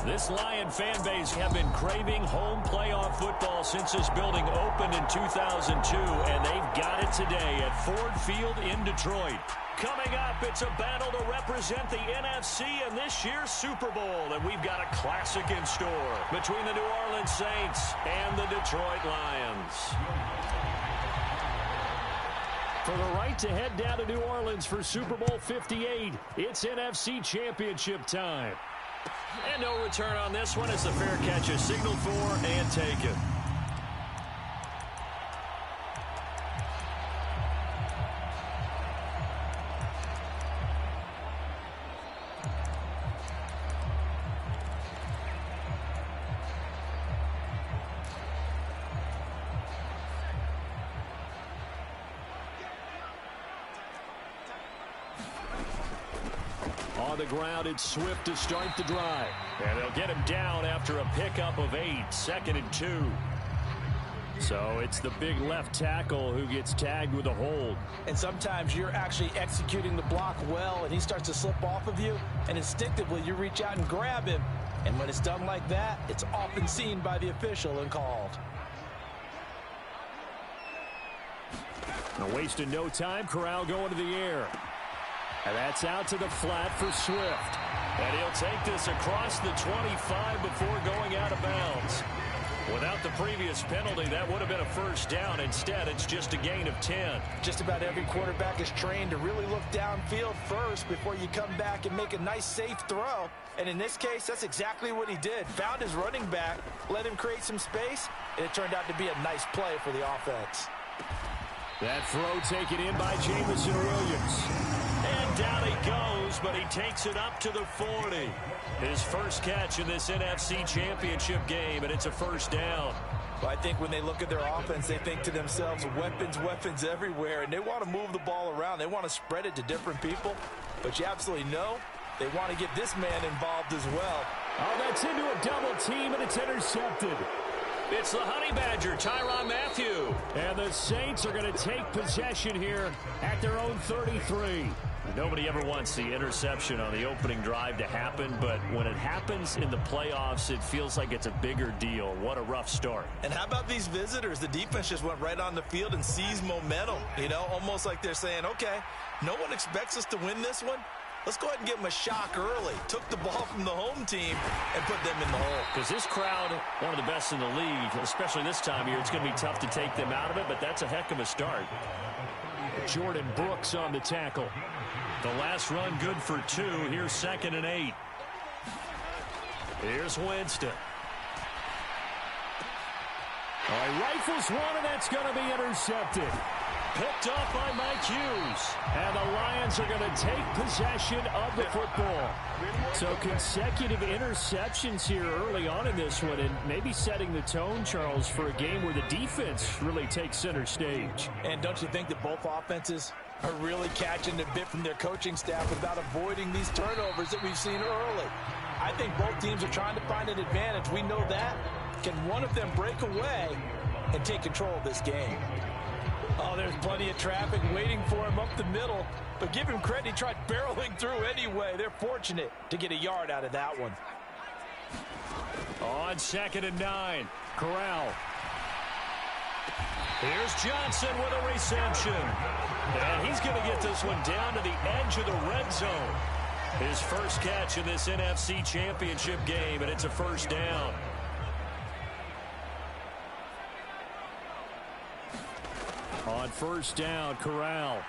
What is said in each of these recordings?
This Lion fan base have been craving home playoff football since this building opened in 2002, and they've got it today at Ford Field in Detroit. Coming up, it's a battle to represent the NFC in this year's Super Bowl, and we've got a classic in store between the New Orleans Saints and the Detroit Lions. For the right to head down to New Orleans for Super Bowl 58, it's NFC Championship time. And no return on this one as the fair catch is signaled for and taken. On the ground, it's Swift to start the drive. And they'll get him down after a pickup of 8, 2nd and 2. So it's the big left tackle who gets tagged with a hold. And sometimes you're actually executing the block well, and he starts to slip off of you, and instinctively you reach out and grab him. And when it's done like that, it's often seen by the official and called. Now wasting no time, Corral going to the air. And that's out to the flat for Swift. And he'll take this across the 25 before going out of bounds. Without the previous penalty, that would have been a first down. Instead, it's just a gain of 10. Just about every quarterback is trained to really look downfield first before you come back and make a nice, safe throw. And in this case, that's exactly what he did. Found his running back, let him create some space, and it turned out to be a nice play for the offense. That throw taken in by Jamison Williams. And down he goes, but he takes it up to the 40. His first catch in this NFC Championship game, and it's a first down. Well, I think when they look at their offense, they think to themselves, weapons, weapons everywhere, and they want to move the ball around. They want to spread it to different people, but you absolutely know they want to get this man involved as well. Oh, that's into a double team, and it's intercepted. It's the Honey Badger, Tyrann Mathieu. And the Saints are going to take possession here at their own 33. Nobody ever wants the interception on the opening drive to happen, but when it happens in the playoffs, it feels like it's a bigger deal. What a rough start. And how about these visitors? The defense just went right on the field and seized momentum. You know, almost like they're saying, okay, no one expects us to win this one. Let's go ahead and give them a shock early. Took the ball from the home team and put them in the hole. Because this crowd, one of the best in the league, especially this time of year, it's going to be tough to take them out of it, but that's a heck of a start. Jordan Brooks on the tackle. The last run good for 2. Here's 2nd and 8. Here's Winston. All right, rifles one, and that's going to be intercepted. Picked off by Mike Hughes. And the Lions are going to take possession of the football. So consecutive interceptions here early on in this one, and maybe setting the tone, Charles, for a game where the defense really takes center stage. And don't you think that both offenses are really catching the bit from their coaching staff about avoiding these turnovers that we've seen early? I think both teams are trying to find an advantage. We know that. Can one of them break away and take control of this game? Oh, there's plenty of traffic waiting for him up the middle. But give him credit, he tried barreling through anyway. They're fortunate to get a yard out of that one. On 2nd and 9, Corral. Here's Johnson with a reception. And he's going to get this one down to the edge of the red zone. His first catch in this NFC Championship game, and it's a first down. On first down, Corral.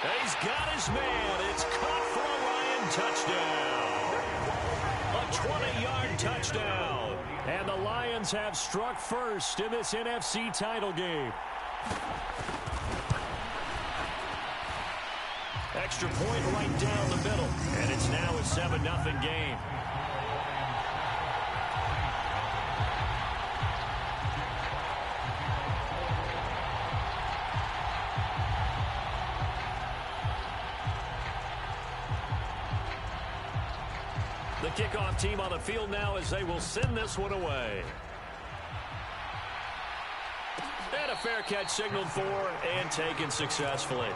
He's got his man. It's caught for a Lion touchdown. A 20-yard touchdown. And the Lions have struck first in this NFC title game. Extra point right down the middle. And it's now a 7-0 game. The kickoff team on the field now as they will send this one away. And a fair catch signaled for and taken successfully.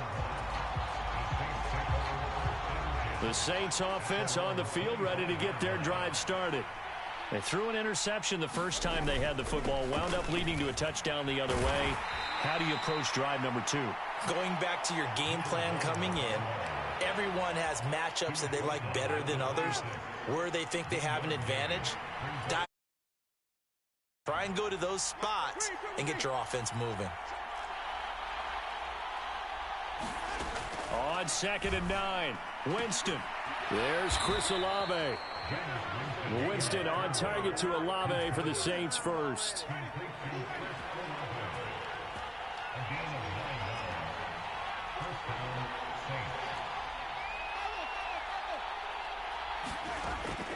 The Saints offense on the field, ready to get their drive started. They threw an interception the first time they had the football, wound up leading to a touchdown the other way. How do you approach drive number 2? Going back to your game plan coming in, everyone has matchups that they like better than others, where they think they have an advantage. Try and go to those spots and get your offense moving. On 2nd and 9, Winston. There's Chris Olave. Winston on target to Olave for the Saints first.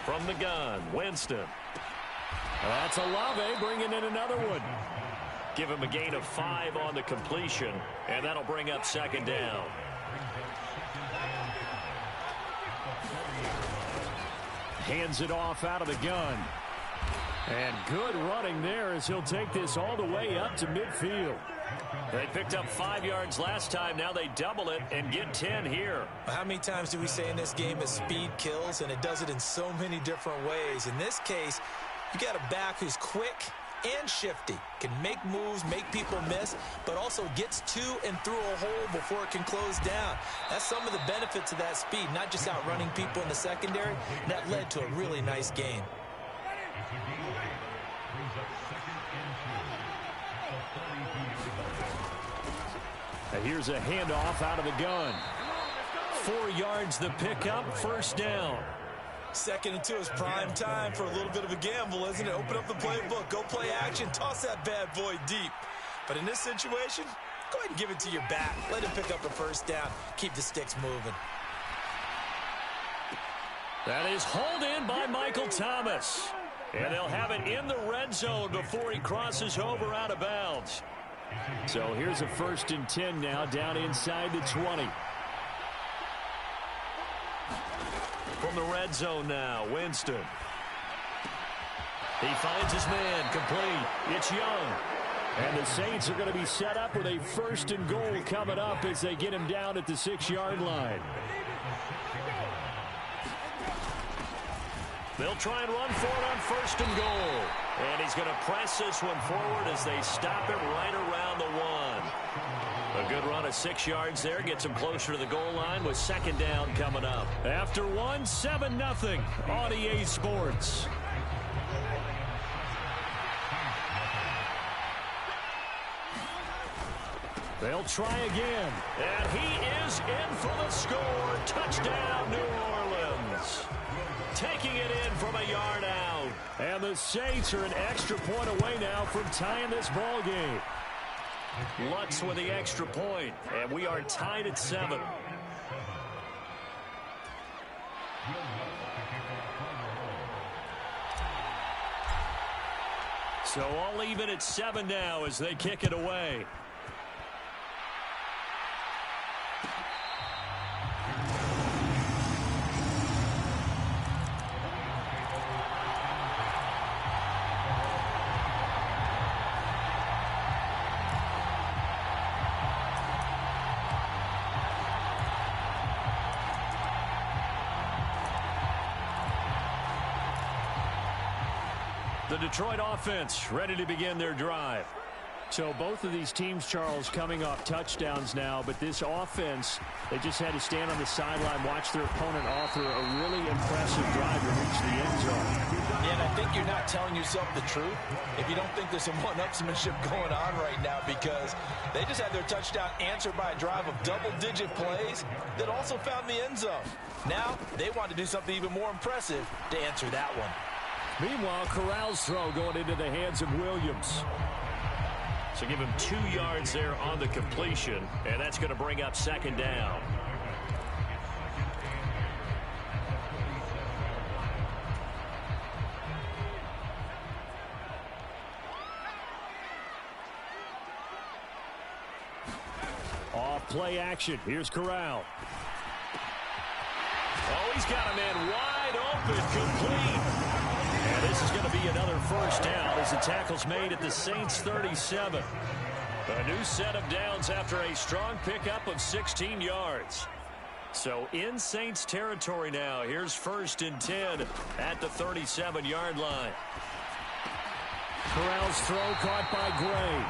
From the gun, Winston. That's Olave bringing in another one. Give him a gain of 5 on the completion, and that'll bring up 2nd down. Hands it off out of the gun. And good running there as he'll take this all the way up to midfield. They picked up 5 yards last time. Now they double it and get 10 here. How many times do we say in this game that speed kills, and it does it in so many different ways? In this case, you got a back who's quick and shifty, can make moves, make people miss, but also gets to and through a hole before it can close down. That's some of the benefits of that speed, not just outrunning people in the secondary. That led to a really nice game. And here's a handoff out of the gun. 4 yards the pickup, 1st down. 2nd and 2 is prime time for a little bit of a gamble, isn't it? Open up the playbook, go play action, toss that bad boy deep. But in this situation, go ahead and give it to your back. Let him pick up a 1st down. Keep the sticks moving. That is hauled in by Michael Thomas. And they'll have it in the red zone before he crosses over out of bounds. So here's a 1st and 10 now, down inside the 20. From the red zone now, Winston. He finds his man, complete. It's Young. And the Saints are going to be set up with a 1st and goal coming up as they get him down at the 6-yard line. They'll try and run for it on 1st and goal. And he's going to press this one forward as they stop it right around the 1. A good run of 6 yards there gets him closer to the goal line with 2nd down coming up. After 1, 7-0 on EA Sports. They'll try again. And he is in for the score. Touchdown, New Orleans. Taking it in from a yard out. And the Saints are an extra point away now from tying this ball game. Lutz with the extra point, and we are tied at 7. So all even at 7 now as they kick it away. The Detroit offense ready to begin their drive. So both of these teams, Charles, coming off touchdowns now, but this offense, they just had to stand on the sideline, watch their opponent author a really impressive drive to reach the end zone. Yeah, and I think you're not telling yourself the truth if you don't think there's some one-upsmanship going on right now, because they just had their touchdown answered by a drive of double-digit plays that also found the end zone. Now they want to do something even more impressive to answer that one. Meanwhile, Corral's throw going into the hands of Williams. So give him 2 yards there on the completion, and that's going to bring up 2nd down. Off play action. Here's Corral. Oh, he's got a man wide open, complete. And this is going to be another 1st down as the tackle's made at the Saints 37. A new set of downs after a strong pickup of 16 yards. So in Saints territory now. Here's 1st and 10 at the 37-yard line. Corral's throw caught by Gray.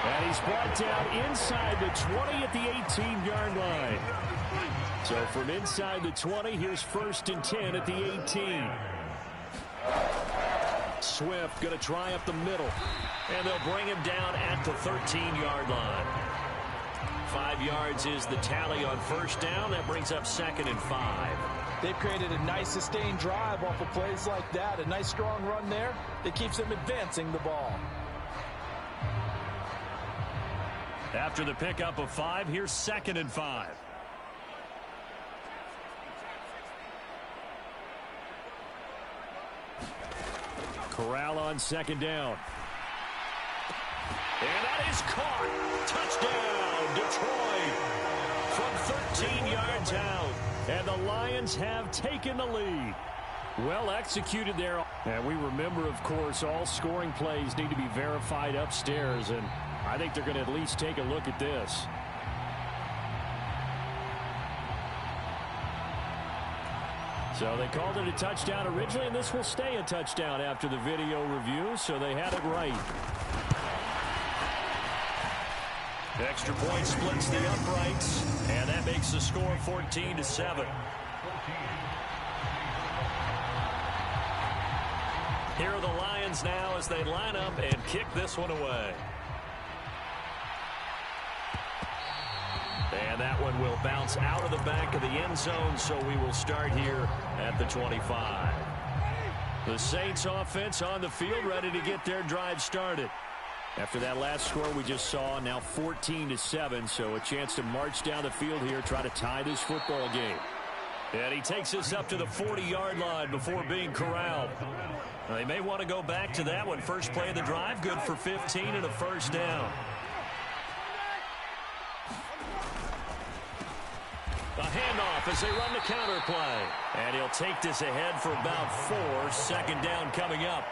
And he's brought down inside the 20 at the 18-yard line. So from inside the 20, here's 1st and 10 at the 18. Swift going to try up the middle. And they'll bring him down at the 13-yard line. 5 yards is the tally on 1st down. That brings up 2nd and 5. They've created a nice sustained drive off of plays like that. A nice strong run there that keeps them advancing the ball. After the pickup of 5, here's 2nd and 5. Corral on 2nd down. And that is caught. Touchdown, Detroit. From 13 yards out. And the Lions have taken the lead. Well executed there. And we remember, of course, all scoring plays need to be verified upstairs. And I think they're going to at least take a look at this. So they called it a touchdown originally, and this will stay a touchdown after the video review, so they had it right. Extra point splits the uprights, and that makes the score 14-7. Here are the Lions now as they line up and kick this one away. And that one will bounce out of the back of the end zone, so we will start here at the 25. The Saints offense on the field, ready to get their drive started. After that last score we just saw, now 14-7, so a chance to march down the field here, try to tie this football game. And he takes us up to the 40-yard line before being corralled. Now, they may want to go back to that one. First play of the drive, good for 15 and a 1st down. A handoff as they run the counter play. And he'll take this ahead for about 4. 2nd down coming up.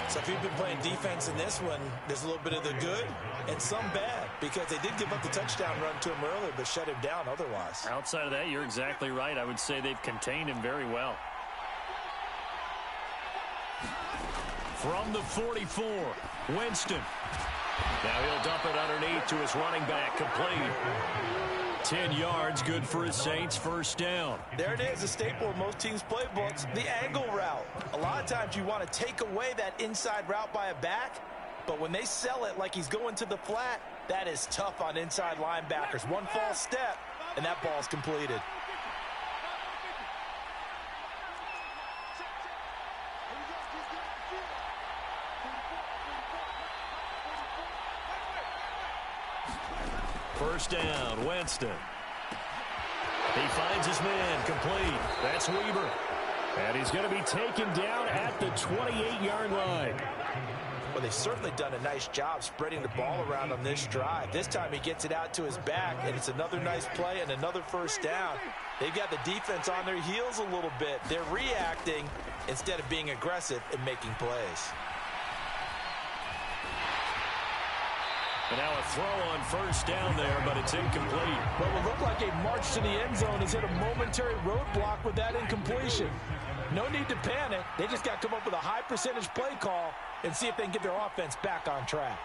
So if you've been playing defense in this one, there's a little bit of the good and some bad, because they did give up the touchdown run to him earlier, but shut him down otherwise. Outside of that, you're exactly right. I would say they've contained him very well. From the 44, Winston. Now he'll dump it underneath to his running back, complete. 10 yards, good for his Saints, 1st down. There it is, a staple of most teams' playbooks, the angle route. A lot of times you want to take away that inside route by a back, but when they sell it like he's going to the flat, that is tough on inside linebackers. One false step, and that ball's completed. First down, Winston. He finds his man, complete. That's Weaver. And he's going to be taken down at the 28-yard line. Well, they've certainly done a nice job spreading the ball around on this drive. This time he gets it out to his back, and it's another nice play and another 1st down. They've got the defense on their heels a little bit. They're reacting instead of being aggressive and making plays. And now a throw on 1st down there, but it's incomplete. What will look like a march to the end zone has hit a momentary roadblock with that incompletion. No need to panic. They just got to come up with a high percentage play call and see if they can get their offense back on track.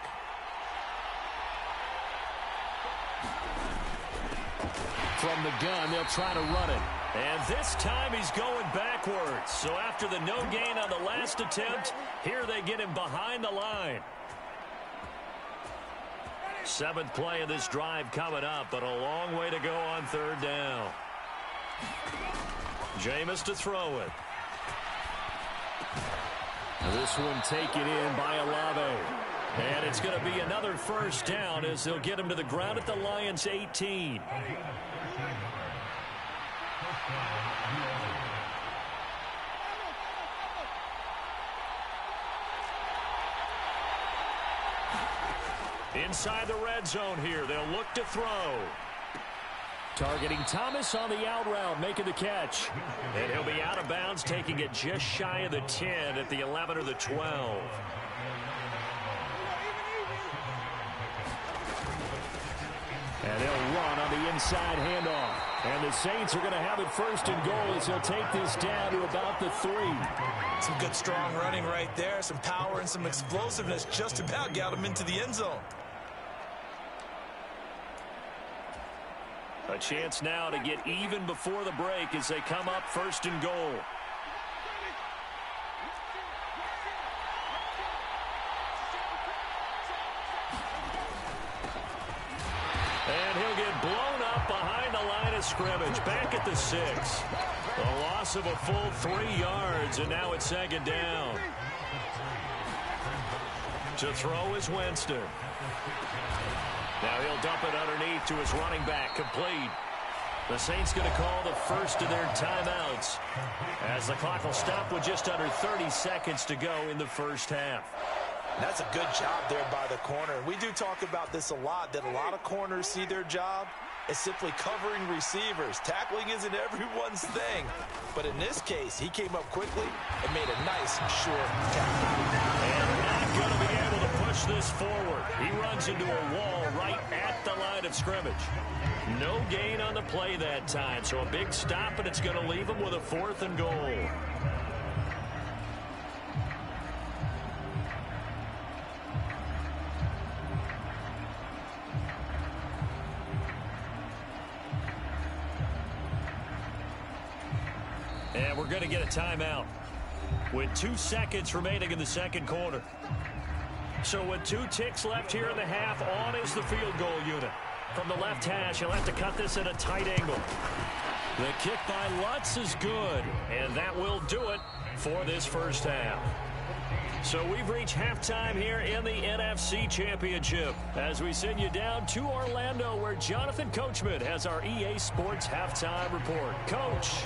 From the gun, they'll try to run it. And this time he's going backwards. So after the no gain on the last attempt, here they get him behind the line. 7th play of this drive coming up, but a long way to go on 3rd down. Jameis to throw it. This one taken in by Olave. And it's going to be another 1st down as they'll get him to the ground at the Lions' 18. Inside the red zone here, they'll look to throw. Targeting Thomas on the out route, making the catch. And he'll be out of bounds, taking it just shy of the 10 at the 11 or the 12. And they'll run on the inside handoff. And the Saints are going to have it first and goal as they'll take this down to about the 3. Some good strong running right there. Some power and some explosiveness just about got them into the end zone. A chance now to get even before the break as they come up first and goal. And he'll get blown up behind the line of scrimmage. Back at the 6. A loss of a full 3 yards, and now it's second down. To throw is Winston. Now he'll dump it underneath to his running back, complete. The Saints going to call the first of their timeouts as the clock will stop with just under 30 seconds to go in the first half. That's a good job there by the corner. We do talk about this a lot, that a lot of corners see their job as simply covering receivers. Tackling isn't everyone's thing. But in this case, he came up quickly and made a nice, short tackle. And not going to be able to push this forward. He runs into a wall right at the line of scrimmage. No gain on the play that time, so a big stop, and it's going to leave him with a 4th and goal. And we're going to get a timeout with 2 seconds remaining in the second quarter. So with 2 ticks left here in the half, on is the field goal unit. From the left hash, he'll have to cut this at a tight angle. The kick by Lutz is good, and that will do it for this first half. So we've reached halftime here in the NFC Championship as we send you down to Orlando where Jonathan Coachman has our EA Sports halftime report. Coach.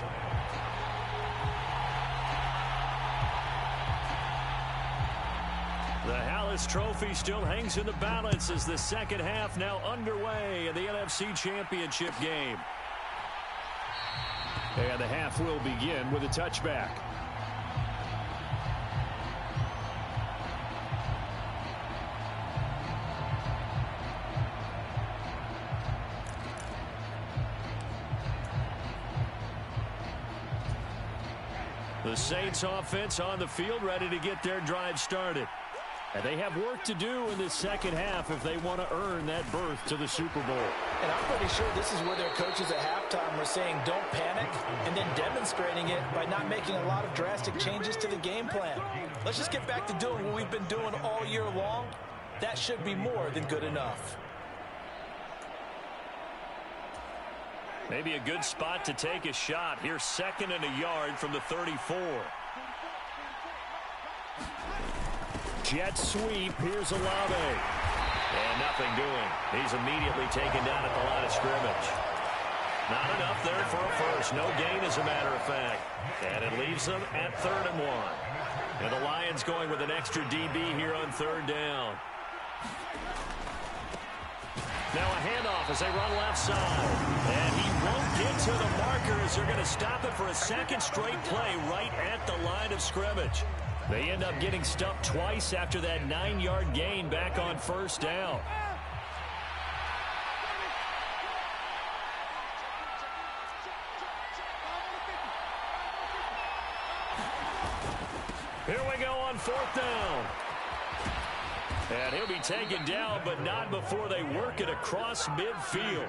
The Hallis Trophy still hangs in the balance as the second half now underway in the NFC Championship game. And the half will begin with a touchback. The Saints offense on the field ready to get their drive started. And they have work to do in this second half if they want to earn that berth to the Super Bowl. And I'm pretty sure this is where their coaches at halftime were saying don't panic and then demonstrating it by not making a lot of drastic changes to the game plan. Let's just get back to doing what we've been doing all year long. That should be more than good enough. Maybe a good spot to take a shot. Here's 2nd and a yard from the 34. Jet sweep. Here's Olave. And nothing doing. He's immediately taken down at the line of scrimmage. Not enough there for a first. No gain, as a matter of fact. And it leaves them at 3rd and 1. And the Lions going with an extra DB here on 3rd down. Now a handoff as they run left side. And he won't get to the markers. They're going to stop it for a second straight play right at the line of scrimmage. They end up getting stuffed twice after that 9-yard gain back on 1st down. Here we go on 4th down. And he'll be taken down, but not before they work it across midfield.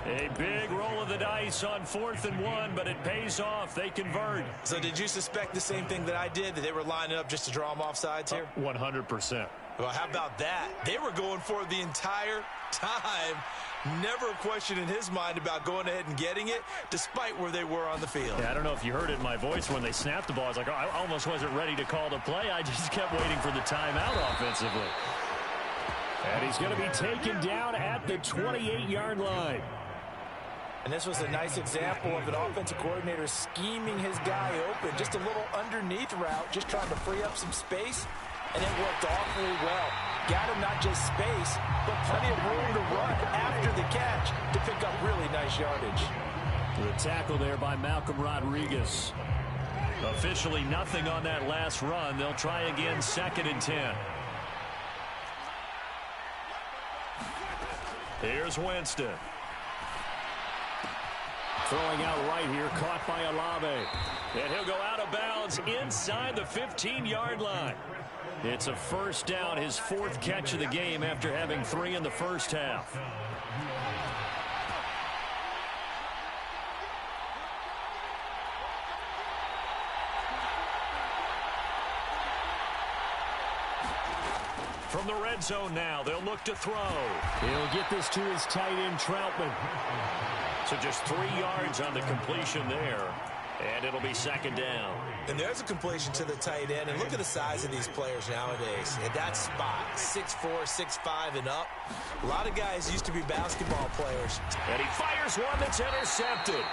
A big roll of the dice on 4th and 1, but it pays off. They convert. So did you suspect the same thing that I did, that they were lining up just to draw them off sides here? 100%. Well, how about that? They were going for it the entire time. Never a question in his mind about going ahead and getting it, despite where they were on the field. Yeah, I don't know if you heard it in my voice when they snapped the ball. I was like, oh, I almost wasn't ready to call the play. I just kept waiting for the timeout offensively. And he's going to be taken down at the 28-yard line. And this was a nice example of an offensive coordinator scheming his guy open. Just a little underneath route, just trying to free up some space. And it worked awfully well. Got him not just space, but plenty of room to run after the catch to pick up really nice yardage. The tackle there by Malcolm Rodriguez. Officially nothing on that last run. They'll try again 2nd and 10. Here's Winston. Throwing out right here, caught by Olave. And he'll go out of bounds inside the 15-yard line. It's a first down, his 4th catch of the game after having 3 in the first half. From the red zone now, they'll look to throw. He'll get this to his tight end, Troutman. So just 3 yards on the completion there. And it'll be second down. And there's a completion to the tight end. And look at the size of these players nowadays. At that spot, 6'4", 6'5", and up. A lot of guys used to be basketball players. And he fires one that's intercepted.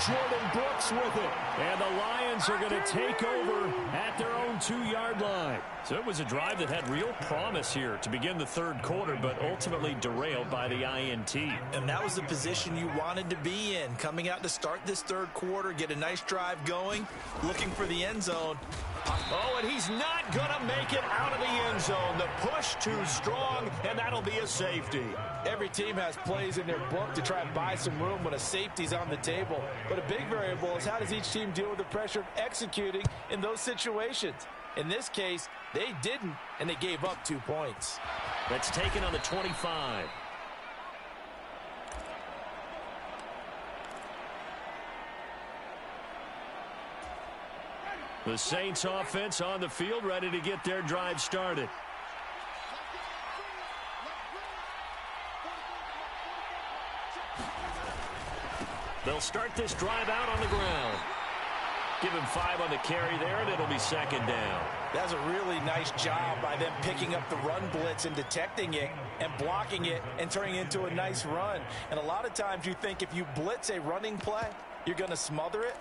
Jordan Brooks with it. And the Lions are going to take over at their own 2-yard line. So it was a drive that had real promise here to begin the third quarter, but ultimately derailed by the INT. And that was the position you wanted to be in. Coming out to start this third quarter, get a nice drive going, looking for the end zone. Oh, and he's not going to make it out of the end zone. The push too strong, and that'll be a safety. Every team has plays in their book to try and buy some room when a safety's on the table. But a big variable is how does each team deal with the pressure of executing in those situations. In this case, they didn't, and they gave up 2 points. That's taken on the 25. The Saints offense on the field, ready to get their drive started. They'll start this drive out on the ground. Give him 5 on the carry there, and it'll be second down. That's a really nice job by them picking up the run blitz and detecting it and blocking it and turning it into a nice run. And a lot of times you think if you blitz a running play, you're going to smother it.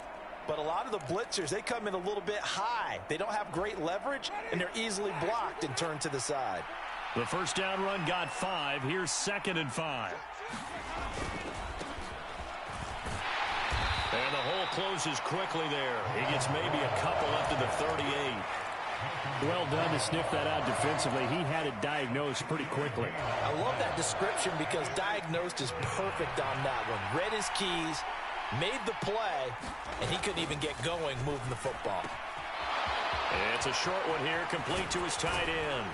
But a lot of the blitzers, they come in a little bit high. They don't have great leverage, and they're easily blocked and turned to the side. The first down run got 5. Here's 2nd and 5. And the hole closes quickly there. He gets maybe a couple up to the 38. Well done to sniff that out defensively. He had it diagnosed pretty quickly. I love that description because diagnosed is perfect on that one. Read his keys, made the play, and he couldn't even get going moving the football. It's a short one here, complete to his tight end.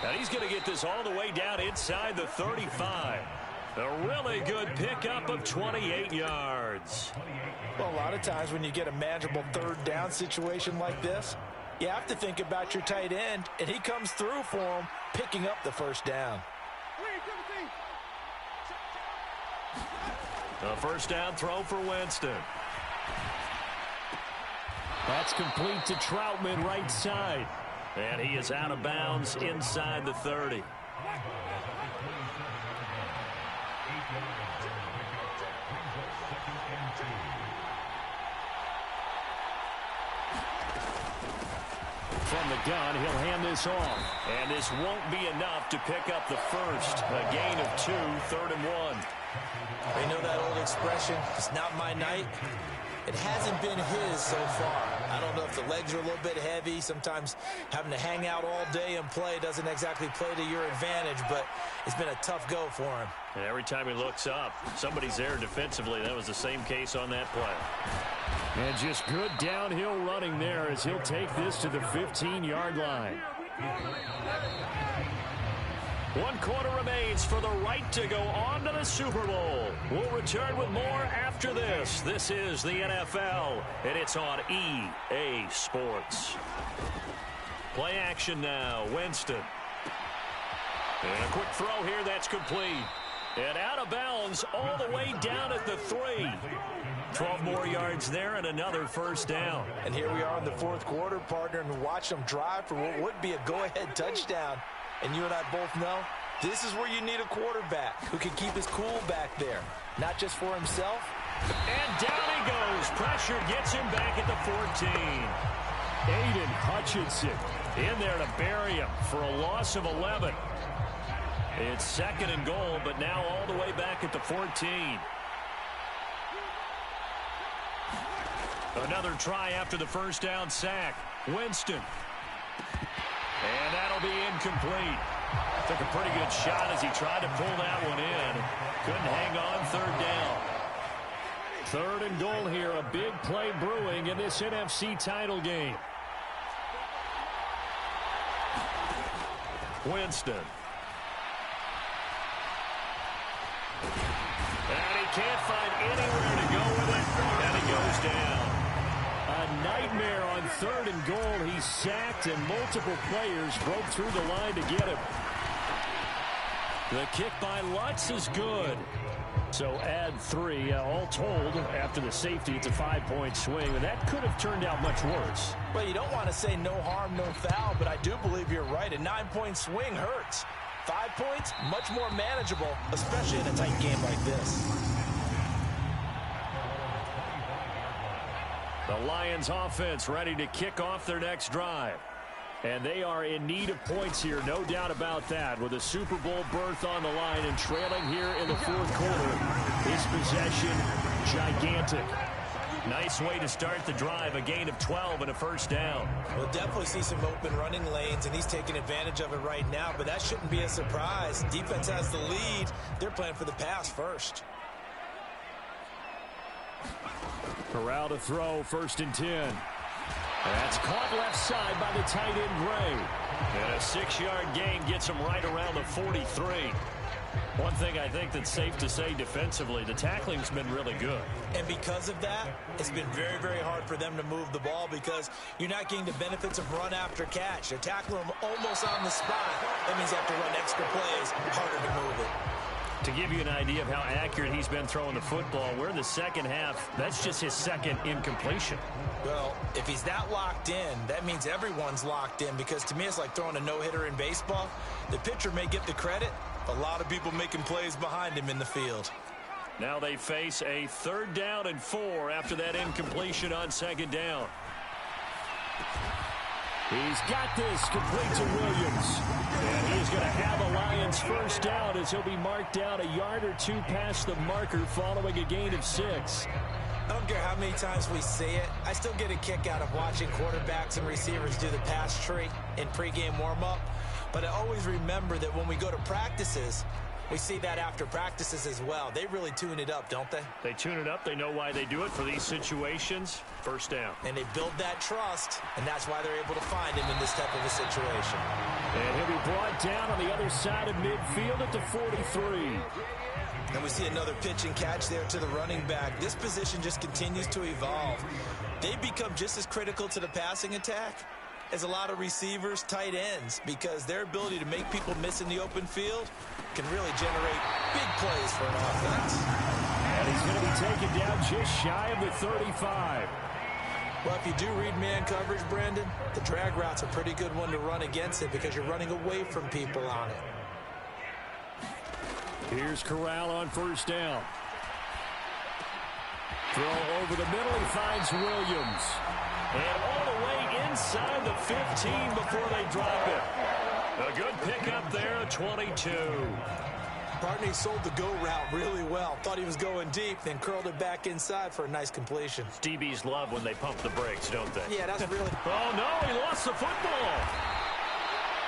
And he's going to get this all the way down inside the 35. A really good pickup of 28 yards. Well, a lot of times when you get a manageable third down situation like this, you have to think about your tight end, and he comes through for him, picking up the first down. A first down throw for Winston. That's complete to Troutman, right side. And he is out of bounds inside the 30. From the gun, he'll hand this off. And this won't be enough to pick up the first. A gain of 2, 3rd and 1. You know that old expression, it's not my night? It hasn't been his so far. I don't know if the legs are a little bit heavy. Sometimes having to hang out all day and play doesn't exactly play to your advantage, but it's been a tough go for him. And every time he looks up, somebody's there defensively. That was the same case on that play. And just good downhill running there as he'll take this to the 15-yard line. 1 quarter remains for the right to go on to the Super Bowl. We'll return with more after this. This is the NFL, and it's on EA Sports. Play action now. Winston. And a quick throw here that's complete. And out of bounds all the way down at the 3. 12 more yards there and another first down. And here we are in the 4th quarter, partner, and watch them drive for what would be a go-ahead touchdown. And you and I both know this is where you need a quarterback who can keep his cool back there, not just for himself. And down he goes. Pressure gets him back at the 14. Aiden Hutchinson in there to bury him for a loss of 11. It's 2nd and goal, but now all the way back at the 14. Another try after the first down sack. Winston. And that'll be incomplete. Took a pretty good shot as he tried to pull that one in. Couldn't hang on 3rd down. Third and goal here. A big play brewing in this NFC title game. Winston. And he can't find anywhere to go with it. And he goes down. A nightmare on third and goal. He's sacked, and multiple players broke through the line to get him. The kick by Lutz is good. So add 3. All told, after the safety, it's a 5-point swing. And that could have turned out much worse. Well, you don't want to say no harm, no foul, but I do believe you're right. A 9-point swing hurts. 5 points, much more manageable, especially in a tight game like this. The Lions offense ready to kick off their next drive. And they are in need of points here, no doubt about that, with a Super Bowl berth on the line and trailing here in the fourth quarter. This possession, gigantic. Nice way to start the drive, a gain of 12 and a first down. We'll definitely see some open running lanes, and he's taking advantage of it right now, but that shouldn't be a surprise. Defense has the lead. They're playing for the pass first. Corral to throw, 1st and 10. That's caught left side by the tight end, Gray. And a 6-yard gain gets him right around the 43. One thing I think that's safe to say defensively, the tackling's been really good. And because of that, it's been very, very hard for them to move the ball because you're not getting the benefits of run after catch. They're tackling them almost on the spot. That means you have to run extra plays, harder to move it. To give you an idea of how accurate he's been throwing the football, we're in the second half. That's just his second incompletion. Well, if he's that locked in, that means everyone's locked in because to me it's like throwing a no-hitter in baseball. The pitcher may get the credit, a lot of people making plays behind him in the field. Now they face a 3rd down and 4 after that incompletion on 2nd down. He's got this, complete to Williams. And he is going to have a Lions first down as he'll be marked down a yard or 2 past the marker following a gain of 6. I don't care how many times we see it. I still get a kick out of watching quarterbacks and receivers do the pass tree in pregame warm-up. But I always remember that when we go to practices, we see that after practices as well. They really tune it up, don't they? They tune it up. They know why they do it for these situations. First down. And they build that trust, and that's why they're able to find him in this type of a situation. And he'll be brought down on the other side of midfield at the 43. And we see another pitch and catch there to the running back. This position just continues to evolve. They become just as critical to the passing attack as a lot of receivers, tight ends, because their ability to make people miss in the open field can really generate big plays for an offense. And he's going to be taken down just shy of the 35. Well, if you do read man coverage, Brandon, the drag route's a pretty good one to run against it because you're running away from people on it. Here's Corral on 1st down. Throw over the middle, he finds Williams. And all the way inside the 15 before they drop it. A good pickup there at 22. Partney sold the go route really well. Thought he was going deep, then curled it back inside for a nice completion. DBs love when they pump the brakes, don't they? Yeah, that's really... Oh, no, he lost the football.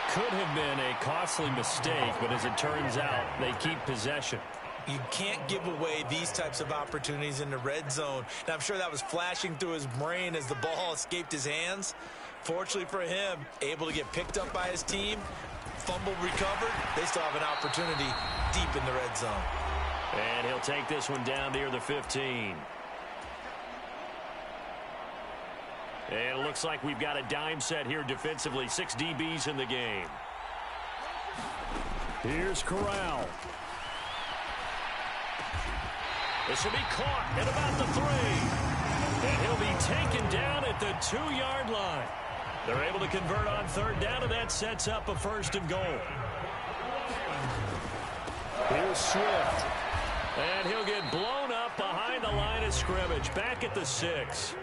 Could have been a costly mistake, but as it turns out, they keep possession. You can't give away these types of opportunities in the red zone. Now, I'm sure that was flashing through his brain as the ball escaped his hands. Fortunately for him, able to get picked up by his team, fumble recovered. They still have an opportunity deep in the red zone. And he'll take this one down near the 15. And it looks like we've got a dime set here defensively. 6 DBs in the game. Here's Corral. This will be caught at about the 3. And he'll be taken down at the 2-yard line. They're able to convert on 3rd down, and that sets up a 1st and goal. Here's Swift. And he'll get blown up behind the line of scrimmage. Back at the 6.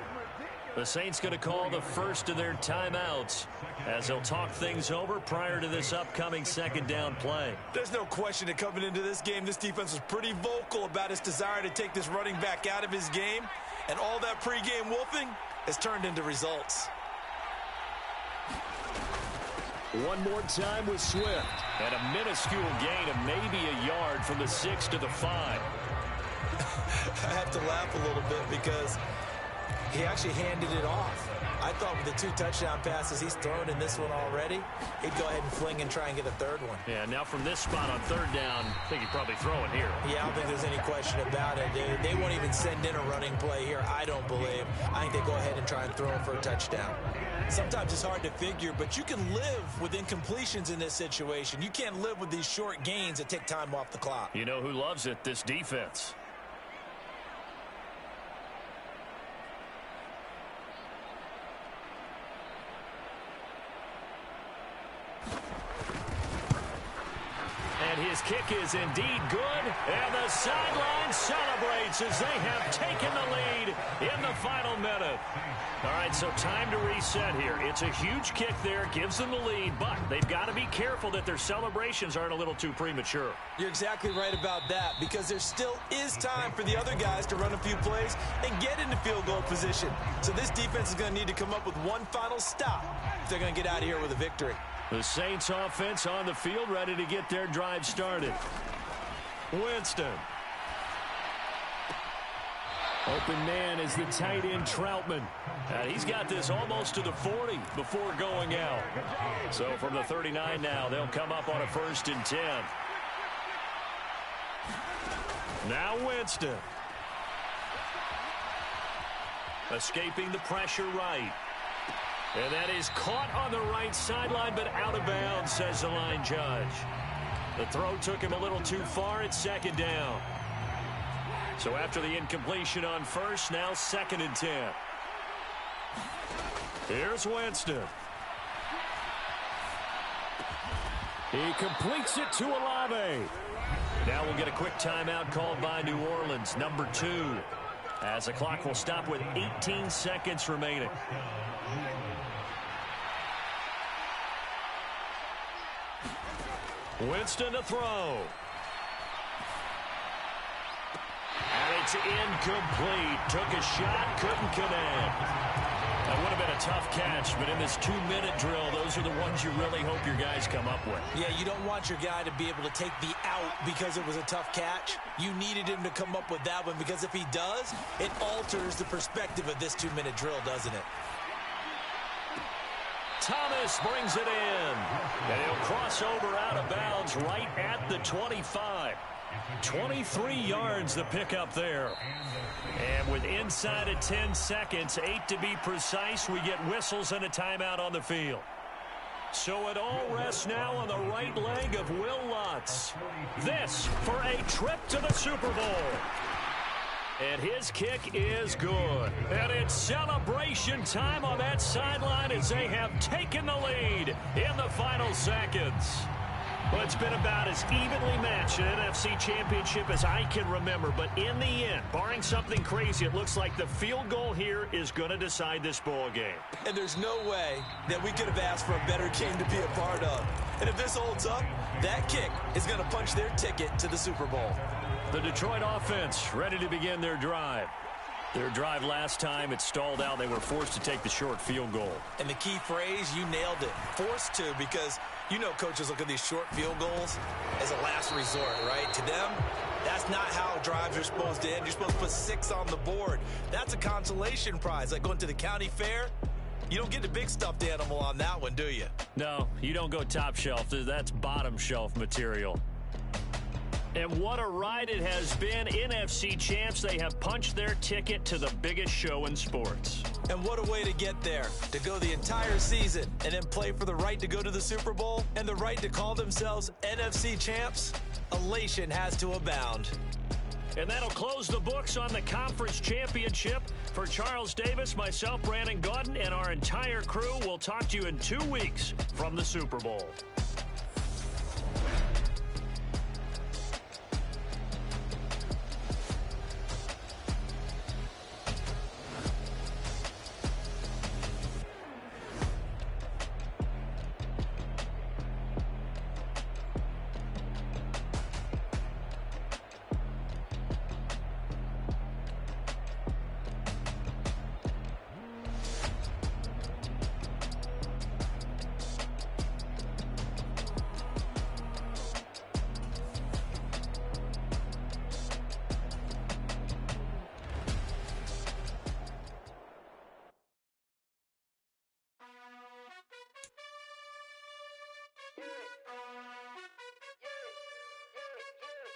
The Saints going to call the first of their timeouts as they'll talk things over prior to this upcoming 2nd down play. There's no question that coming into this game, this defense was pretty vocal about its desire to take this running back out of his game. And all that pregame wolfing has turned into results. One more time with Swift. And a minuscule gain of maybe a yard from the 6 to the 5. I have to laugh a little bit because he actually handed it off. I thought with the 2 touchdown passes he's thrown in this one already, he'd go ahead and fling and try and get a third one. Yeah, now from this spot on third down, I think he'd probably throw it here. Yeah, I don't think there's any question about it. They won't even send in a running play here, I don't believe. I think they go ahead and try and throw it for a touchdown. Sometimes it's hard to figure, but you can live with incompletions in this situation. You can't live with these short gains that take time off the clock. You know who loves it? This defense. And his kick is indeed good, and the sideline celebrates as they have taken the lead in the final minute. All right, so time to reset here. It's a huge kick there, gives them the lead, but they've got to be careful that their celebrations aren't a little too premature. You're exactly right about that, because there still is time for the other guys to run a few plays and get into field goal position. So this defense is going to need to come up with one final stop if they're going to get out of here with a victory. The Saints offense on the field, ready to get their drive started. Winston. Open man is the tight end Troutman. He's got this almost to the 40 before going out. So from the 39 now, they'll come up on a 1st and 10. Now Winston. Escaping the pressure right. And that is caught on the right sideline, but out of bounds, says the line judge. The throw took him a little too far. It's 2nd down. So after the incompletion on 1st, now 2nd and 10. Here's Winston. He completes it to Olave. Now we'll get a quick timeout called by New Orleans, number 2, as the clock will stop with 18 seconds remaining. Winston to throw. And it's incomplete. Took a shot, couldn't connect. That would have been a tough catch, but in this 2-minute drill, those are the ones you really hope your guys come up with. Yeah, you don't want your guy to be able to take the out because it was a tough catch. You needed him to come up with that one, because if he does, it alters the perspective of this 2-minute drill, doesn't it? Thomas brings it in. And he'll cross over out of bounds right at the 25. 23 yards the pickup there. And with inside of 10 seconds, 8 to be precise, we get whistles and a timeout on the field. So it all rests now on the right leg of Will Lutz. This for a trip to the Super Bowl. And his kick is good. And it's celebration time on that sideline as they have taken the lead in the final seconds. Well, it's been about as evenly matched an NFC championship as I can remember. But in the end, barring something crazy, it looks like the field goal here is going to decide this ball game. And there's no way that we could have asked for a better game to be a part of. And if this holds up, that kick is going to punch their ticket to the Super Bowl. The Detroit offense ready to begin their drive. Their drive last time, it stalled out. They were forced to take the short field goal. And the key phrase, you nailed it, forced to, because you know coaches look at these short field goals as a last resort, right? To them, that's not how drives are supposed to end. You're supposed to put 6 on the board. That's a consolation prize, like going to the county fair. You don't get the big stuffed animal on that one, do you? No, you don't go top shelf. That's bottom shelf material. And what a ride it has been. NFC champs, they have punched their ticket to the biggest show in sports. And what a way to get there, to go the entire season and then play for the right to go to the Super Bowl and the right to call themselves NFC champs. Elation has to abound. And that'll close the books on the conference championship. For Charles Davis, myself, Brandon Gaudin, and our entire crew, we'll talk to you in 2 weeks from the Super Bowl.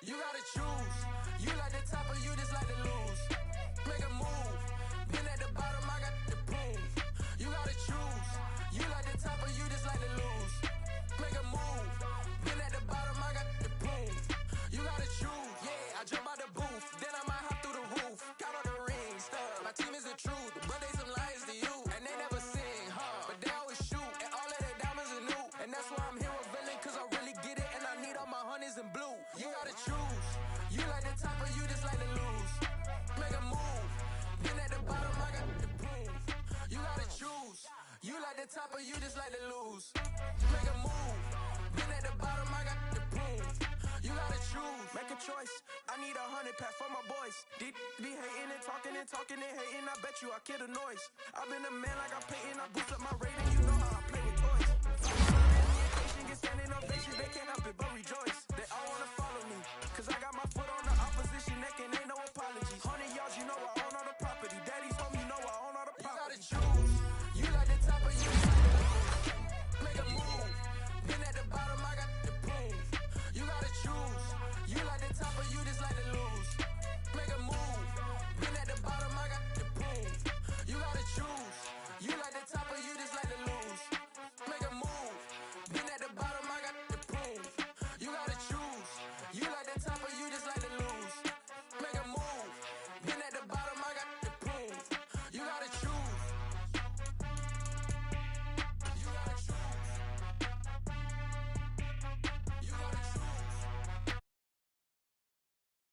You gotta choose. You like the top or you just like to lose. Make a move. Been at the bottom, I got the proof. You gotta choose. You like the top or you just like to lose. Make a move. Been at the bottom, I got the proof. You gotta choose. Yeah, I jump out the booth. Then I might hop through the roof. Count all the rings. My team is the truth. But they some liars to you. And they never sing, but they always shoot. And all of their diamonds are new. And that's why I'm here revealing. Cause I really get it. And I need all my honeys in blue. You gotta choose. You like the top or you just like to lose. Make a move. Been at the bottom, I got the proof. You gotta choose. You like the top or you just like to lose. Make a move. Been at the bottom, I got the proof. You gotta choose. Make a choice. I need 100 pack for my boys. Be hating and talking and talking and hating. I bet you I kill the noise. I've been a man like I'm Peyton. I boost up my rating. You know how I play with toys. Get standing ovations. They can't help it but rejoice.